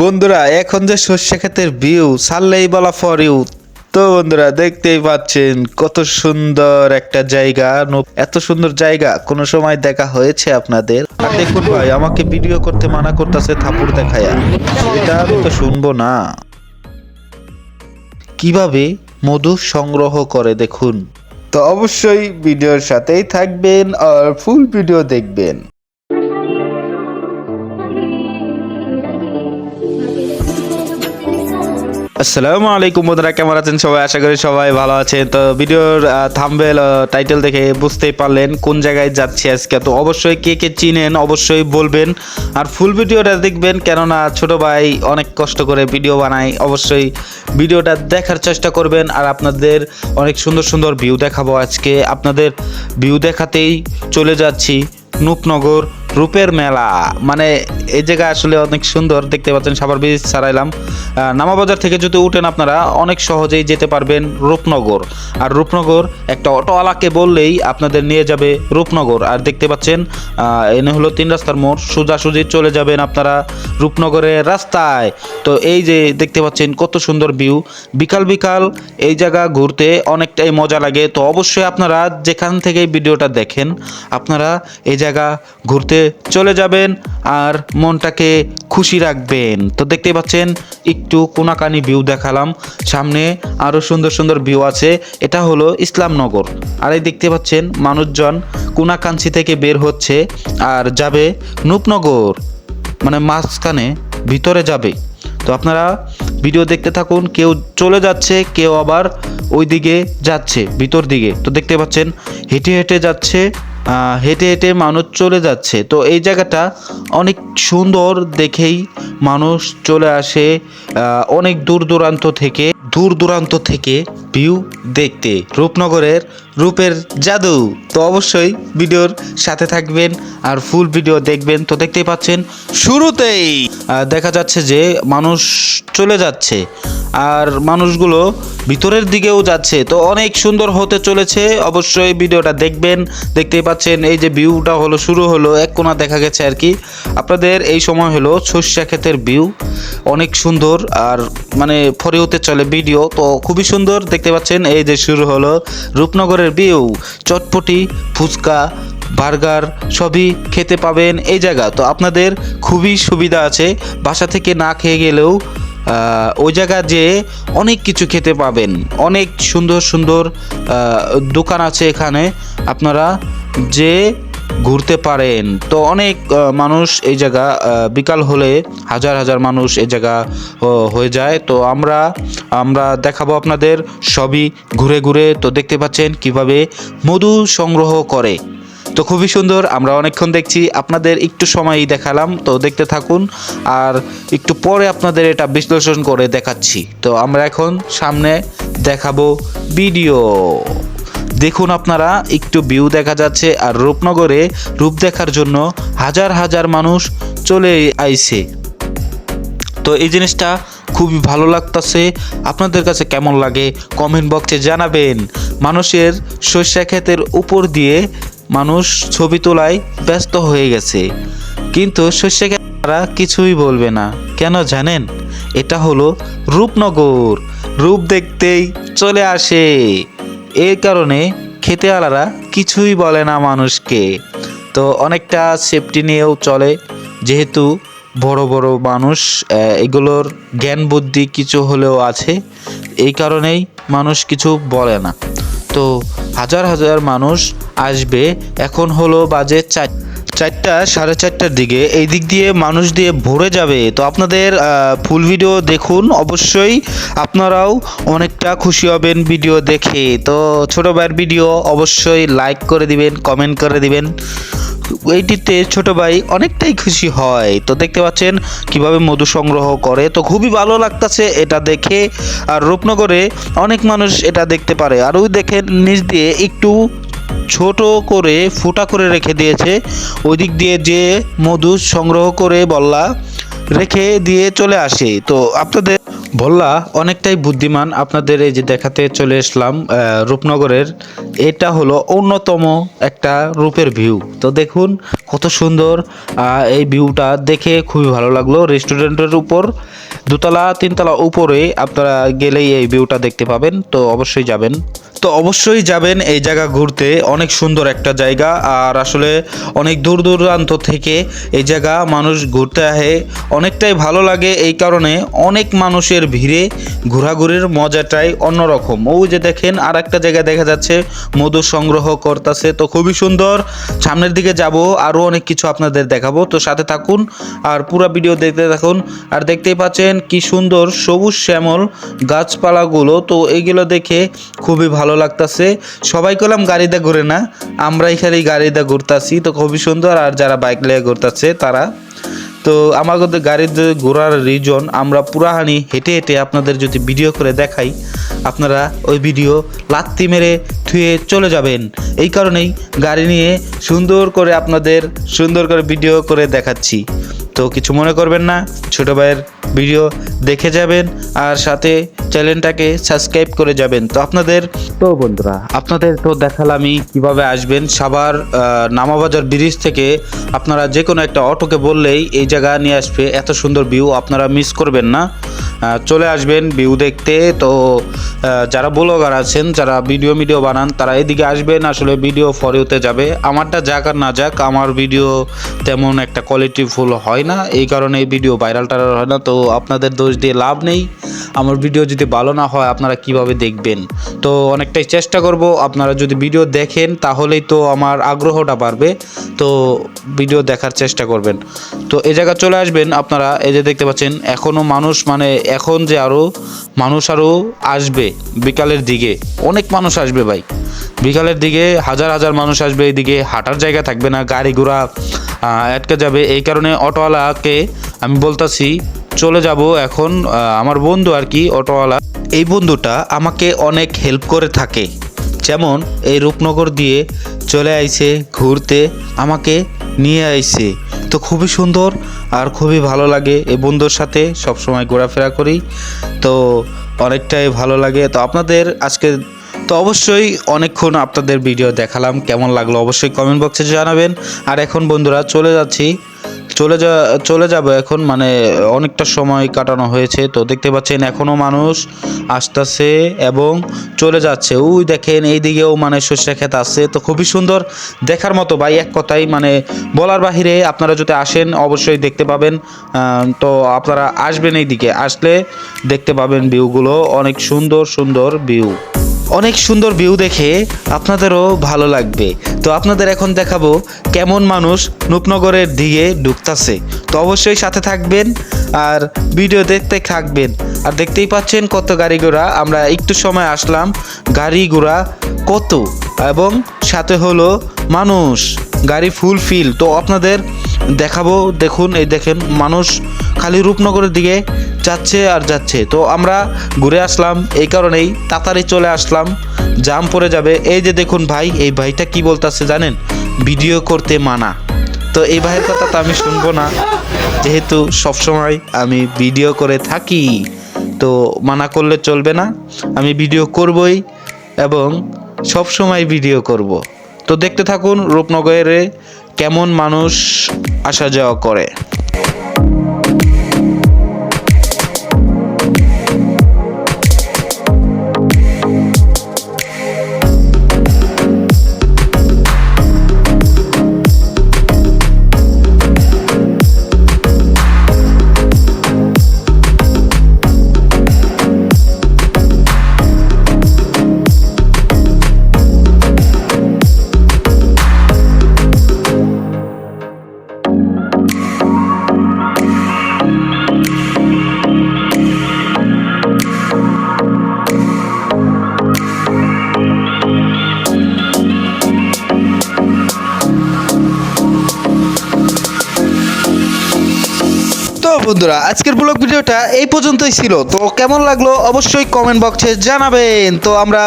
বন্ধুরা এখন যে সর্ষে ক্ষেতের ভিউ ছাড়লেই বলা ফর ইউ। তো বন্ধুরা দেখতেই পাচ্ছেন কত সুন্দর একটা জায়গা। এত সুন্দর জায়গা কোনো সময় দেখা হয়েছে আপনাদের? আর দেখুন ভাই আমাকে ভিডিও করতে মানা করতেছে থাপুর দেখায়া। এটা আমি তো শুনবো না। কিভাবে মধু সংগ্রহ করে দেখুন। তো অবশ্যই ভিডিওর সাথেই থাকবেন আর ফুল ভিডিও দেখবেন। আসসালামু আলাইকুম বন্ধুরা, কেমন আছেন সবাই? আশা করি সবাই ভালো আছেন। তো ভিডিওর থাম্বনেল টাইটেল দেখে বুঝতেই পারলেন কোন জায়গায় যাচ্ছি আজকে। তো অবশ্যই কে কে চিনেন অবশ্যই বলবেন আর ফুল ভিডিওটা দেখবেন, কেননা ছোট ভাই অনেক কষ্ট করে ভিডিও বানায়। অবশ্যই ভিডিওটা দেখার চেষ্টা করবেন আর আপনাদের অনেক সুন্দর সুন্দর ভিউ দেখাবো আজকে। আপনাদের ভিউ দেখাতেই চলে যাচ্ছি নূপনগর রূপের মেলা। মানে এই জায়গা আসলে অনেক সুন্দর, দেখতে পাচ্ছেন সাভার ব্রিজ ছাড়াইলাম। নামাবাজার থেকে যদি উঠেন আপনারা অনেক সহজেই যেতে পারবেন রূপনগর। আর রূপনগর একটা অটোওয়ালাকে বললেই আপনাদের নিয়ে যাবে রূপনগর। আর দেখতে পাচ্ছেন এনে হলো 3 রাস্তার মোড়, সোজাসুজি চলে যাবেন আপনারা রূপনগরের রাস্তায়। তো এই যে দেখতে পাচ্ছেন কত সুন্দর ভিউ। বিকাল বিকাল এই জায়গা ঘুরতে অনেকটাই মজা লাগে। তো অবশ্যই আপনারা যেখান থেকে ভিডিওটা দেখেন আপনারা এই জায়গা ঘুরতে চলে যাবেন আর মনটাকে খুশি রাখবেন। তো দেখতে পাচ্ছেন একটু কোনাকানি ভিউ দেখালাম, সামনে আরো সুন্দর সুন্দর ভিউ আছে। এটা হলো ইসলামনগর। আর এই দেখতে পাচ্ছেন মানুষজন কোনাকাঞ্চি থেকে বের হচ্ছে আর যাবে নূপনগর, মানে মাঝখানে ভিতরে যাবে। তো আপনারা ভিডিও দেখতে থাকুন। কেউ চলে যাচ্ছে, কেউ আবার ওই দিকে যাচ্ছে ভিতর দিকে। তো দেখতে পাচ্ছেন হেঁটে হেঁটে যাচ্ছে, হেঁটে হেঁটে মানুষ চলে যাচ্ছে। তো এই জায়গাটা অনেক সুন্দর দেখেই মানুষ চলে আসে অনেক দূর দূরান্ত থেকে ভিউ দেখতে রূপনগরের রূপের জাদু। তো অবশ্যই ভিডিওর সাথে থাকবেন আর ফুল ভিডিও দেখবেন। তো দেখতেই পাচ্ছেন শুরুতেই দেখা যাচ্ছে যে মানুষ চলে যাচ্ছে আর মানুষগুলো ভিতরের দিকেও যাচ্ছে। তো অনেক সুন্দর হতে চলেছে, অবশ্যই ভিডিওটা দেখবেন। দেখতেই পাচ্ছেন এই যে ভিউটা হলো শুরু হলো, এক কোণা দেখা গেছে আর কি। আপনাদের এই সময় হলো সর্ষে ক্ষেতের ভিউ, অনেক সুন্দর আর মানে ফরে হতে চলে ভিডিও। তো খুবই সুন্দর দেখতে পাচ্ছেন। এই যে শুরু হলো রূপনগরের ভিউ। চটপটি, ফুচকা, বার্গার সবই খেতে পাবেন এই জায়গা। তো আপনাদের খুবই সুবিধা আছে, বাসা থেকে না খেয়ে গেলেও ওই জায়গা যে অনেক কিছু খেতে পাবেন। অনেক সুন্দর সুন্দর দোকান আছে এখানে, আপনারা যে ঘুরতে পারেন। তো অনেক মানুষ এই জায়গা বিকাল হলে হাজার হাজার মানুষ এই জায়গা হয়ে যায়। তো আমরা দেখাবো আপনাদের সবই ঘুরে ঘুরে। তো দেখতে পাচ্ছেন কিভাবে মধু সংগ্রহ করে। তো খুবই সুন্দর, আমরা অনেকক্ষণ দেখছি, আপনাদের একটু সময়ই দেখালাম। তো দেখতে থাকুন আর একটু পরে আপনাদের এটা বিশ্লেষণ করে দেখাচ্ছি। তো আমরা এখন সামনে দেখাবো ভিডিও দেখুন। আপনারা একটু ভিউ দেখা যাচ্ছে আর রূপনগরে রূপ দেখার জন্য হাজার হাজার মানুষ চলে আইছে। তো এই জিনিসটা খুবই ভালো লাগতেছে। আপনাদের কাছে কেমন লাগে কমেন্ট বক্সে জানাবেন। মানুষের সর্ষে ক্ষেতের উপর দিয়ে মানুষ ছবি তোলায় ব্যস্ত হয়ে গেছে, কিন্তু সর্ষে ক্ষেত তারা কিছুই বলবে না। কেন জানেন? এটা হলো রূপনগর, রূপ দেখতেই চলে আসে। এর কারণে খেতে আলারা কিছুই বলে না মানুষকে। তো অনেকটা সেফটি নিয়েও চলে, যেহেতু বড় বড় মানুষ, এগুলোর জ্ঞান বুদ্ধি কিছু হলেও আছে, এই কারণেই মানুষ কিছু বলে না। তো হাজার হাজার মানুষ আসবে। এখন হলো বাজে 4টা, 4:30টার দিকে। এই দিক দিয়ে মানুষ দিয়ে ভরে যাবে। তো আপনাদের ফুল ভিডিও দেখুন, অবশ্যই আপনারাও অনেকটা খুশি হবেন ভিডিও দেখে। তো ছোট ভাইয়ের ভিডিও অবশ্যই লাইক করে দিবেন, কমেন্ট করে দিবেন। এইটিতে ছোট ভাই অনেকটাই খুশি হয়। তো দেখতে পাচ্ছেন কিভাবে মধু সংগ্রহ করে। তো খুবই ভালো লাগতেছে এটা দেখে। আর রূপনগরে অনেক মানুষ এটা দেখতে পারে। আর ওই দেখেন নিচ দিয়ে একটু ছোট করে ফুটা করে রেখে দিয়েছে, ওই দিক দিয়ে যে মধু সংগ্রহ করে বললা রেখে দিয়ে চলে আসে। তো আপনাদের ভোল্লা অনেকটাই বুদ্ধিমান, আপনাদের এই যে দেখাতে চলে আসলাম রূপনগরের। এটা হলো অন্যতম একটা রূপের ভিউ। তো দেখুন কত সুন্দর এই ভিউটা দেখে খুবই ভালো লাগলো। রেস্টুরেন্টের উপর দোতলা তিনতলা উপরে আপনারা গেলেই এই ভিউটা দেখতে পাবেন, তো অবশ্যই যাবেন। তো অবশ্যই যাবেন এই জায়গা ঘুরতে, অনেক সুন্দর একটা জায়গা। আর আসলে অনেক দূর দূরান্ত থেকে এই জায়গা মানুষ ঘুরতে আসে, অনেকটাই ভালো লাগে। এই কারণে অনেক মানুষের ভিড়ে ঘোরাঘুরির মজাটাই অন্যরকম। ওই যে দেখেন আর একটা জায়গায় দেখা যাচ্ছে মধু সংগ্রহ করতেছে, তো খুবই সুন্দর। সামনের দিকে যাব, আরও অনেক কিছু আপনাদের দেখাবো, তো সাথে থাকুন আর পুরো ভিডিও দেখতে থাকুন। আর দেখতেই পাচ্ছেন কি সুন্দর সবুজ শ্যামল গাছপালাগুলো, তো এইগুলো দেখে খুবই ভালো লাগতেছে। সবাই কলাম গাড়িতে ঘুরে না, আমরাই খালি গাড়িতে ঘুরতেছি, তো খুবই সুন্দর। আর যারা বাইক নিয়ে ঘুরতেছে তারা, তো আমাদের গাড়িতে ঘোরার রিজন আমরা পুরাহানি হেঁটে হেঁটে আপনাদের যদি ভিডিও করে দেখাই, আপনারা ওই ভিডিও লাত্তি মেরে থুয়ে চলে যাবেন। এই কারণেই গাড়ি নিয়ে সুন্দর করে আপনাদের সুন্দর করে ভিডিও করে দেখাচ্ছি। তো কিছু মনে করবেন না, ছোট ভাইয়ের ভিডিও দেখে যাবেন আর সাথে চ্যানেলটাকে সাবস্ক্রাইব করে যাবেন। তো বন্ধুরা আপনাদের তো দেখালামই কিভাবে আসবেন। সাভার নামাবাজার ব্রিজ থেকে আপনারা যে কোনো একটা অটোকে বললেই এই জায়গা নিয়ে আসবে। এত সুন্দর ভিউ আপনারা মিস করবেন না, চলে আসবেন ভিউ দেখতে। তো যারা ব্লগার আছেন, যারা ভিডিও বানান, তারা এদিকে আসবেন। আসলে ভিডিও ফরেওতে যাবে, আমারটা যাক আর না যাক, আমার ভিডিও তেমন একটা কোয়ালিটিফুল হয় না, এই কারণে এই ভিডিও ভাইরাল টাইরাল হয় না। তো আপনাদের দোষ দিয়ে লাভ নেই, আমার ভিডিও যদি ভালো না হয় আপনারা কিভাবে দেখবেন। তো অনেকটাই চেষ্টা করব, আপনারা যদি ভিডিও দেখেন তাহলেই তো আমার আগ্রহটা বাড়বে, তো ভিডিও দেখার চেষ্টা করবেন। তো এই জায়গা চলে আসবেন আপনারা। এই যে দেখতে পাচ্ছেন এখনও মানুষ, মানে এখন যে মানুষ আরও আসবে বিকালের দিকে, অনেক মানুষ আসবে ভাই। বিকালের দিকে হাজার হাজার মানুষ আসবে, এইদিকে হাঁটার জায়গা থাকবে না, গাড়ি ঘোড়া আটকে যাবে। এই কারণে অটোওয়ালাকে আমি বলতাছি চলে যাব এখন। আমার বন্ধু আর কি অটোওয়ালা, এই বন্ধুটা আমাকে অনেক হেল্প করে থাকে। যেমন এই রূপনগর দিয়ে চলে আইছে ঘুরতে, আমাকে নিয়ে আইছে, তো খুবই সুন্দর আর খুবই ভালো লাগে। এই বন্ধুর সাথে সবসময় ঘোরাফেরা করি, তো অনেকটাই ভালো লাগে। তো আপনাদের আজকে তো অবশ্যই অনেকক্ষণ আপনাদের ভিডিও দেখালাম, কেমন লাগলো অবশ্যই কমেন্ট বক্সে জানাবেন। আর এখন বন্ধুরা চলে যাব এখন, মানে অনেকটা সময় কাটানো হয়েছে। তো দেখতে পাচ্ছেন এখনও মানুষ আসতেছে এবং চলে যাচ্ছে। ওই দেখেন এইদিকেও মানে সর্ষে ক্ষেত আছে, তো খুবই সুন্দর দেখার মতো ভাই। এক কথাই মানে বলার বাহিরে, আপনারা যদি আসেন অবশ্যই দেখতে পাবেন। তো আপনারা আসবেন, এইদিকে আসলে দেখতে পাবেন ভিউগুলো, অনেক সুন্দর সুন্দর ভিউ। অনেক সুন্দর ভিউ দেখে আপনাদেরও ভালো লাগবে। তো আপনাদের এখন দেখাবো কেমন মানুষ রূপনগরের দিকে ঢুকতেছে। তো অবশ্যই সাথে থাকবেন আর ভিডিও দেখতে থাকবেন। আর দেখতেই পাচ্ছেন কত গাড়ি ঘোড়া, আমরা একটু সময় আসলাম, গাড়ি ঘোড়া কত, এবং সাথে হলো মানুষ, গাড়ি ফুল ফিল। তো আপনাদের দেখাবো, দেখুন এই দেখেন মানুষ খালি রূপনগরের দিকে যাচ্ছে আর যাচ্ছে। তো আমরা ঘুরে আসলাম, এই কারণেই তাড়াতাড়ি চলে আসলাম, জাম পড়ে যাবে। এই যে দেখুন ভাই, এই ভাইটা কি বলতেছে জানেন, ভিডিও করতে মানা। তো এই ভাইয়ের কথা তো আমি শুনবো না, যেহেতু সবসময় আমি ভিডিও করে থাকি, তো মানা করলে চলবে না, আমি ভিডিও করবই এবং সবসময় ভিডিও করব। তো দেখতে থাকুন রূপনগরে কেমন মানুষ আসা যাওয়া করে। বন্ধুরা আজকের ব্লগ ভিডিওটা এই পর্যন্তই ছিল। তো কেমন লাগলো অবশ্যই কমেন্ট বক্সে জানাবেন। তো আমরা